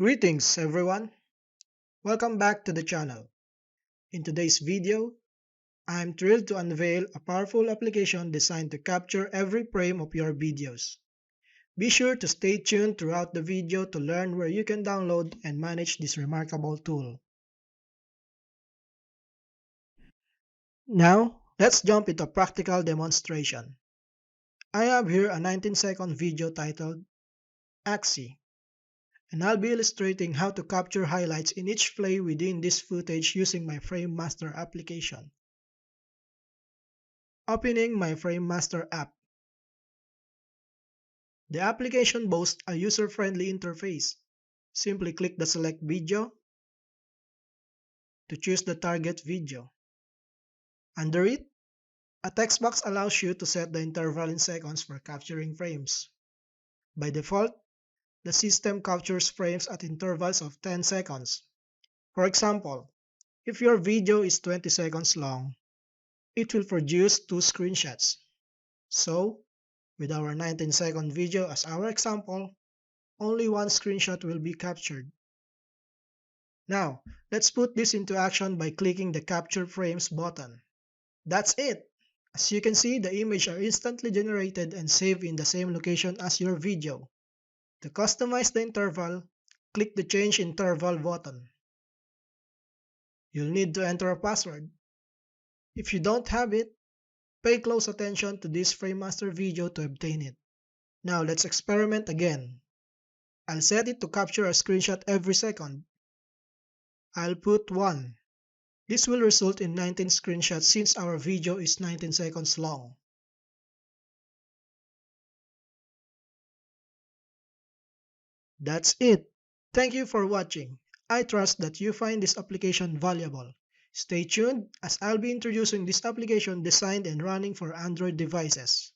Greetings everyone, welcome back to the channel. In today's video, I am thrilled to unveil a powerful application designed to capture every frame of your videos. Be sure to stay tuned throughout the video to learn where you can download and manage this remarkable tool. Now, let's jump into a practical demonstration. I have here a 19-second video titled Axie, and I'll be illustrating how to capture highlights in each play within this footage using my FrameMaster application. Opening my FrameMaster app. The application boasts a user-friendly interface. Simply click the select video to choose the target video. Under it, a text box allows you to set the interval in seconds for capturing frames. By default, the system captures frames at intervals of 10 seconds. For example, if your video is 20 seconds long, it will produce 2 screenshots. So, with our 19-second video as our example, only one screenshot will be captured. Now, let's put this into action by clicking the Capture Frames button. That's it! As you can see, the images are instantly generated and saved in the same location as your video. To customize the interval, click the Change Interval button. You'll need to enter a password. If you don't have it, pay close attention to this FrameMaster video to obtain it. Now let's experiment again. I'll set it to capture a screenshot every second. I'll put 1. This will result in 19 screenshots since our video is 19 seconds long. That's it. Thank you for watching. I trust that you find this application valuable. Stay tuned as I'll be introducing this application designed and running for Android devices.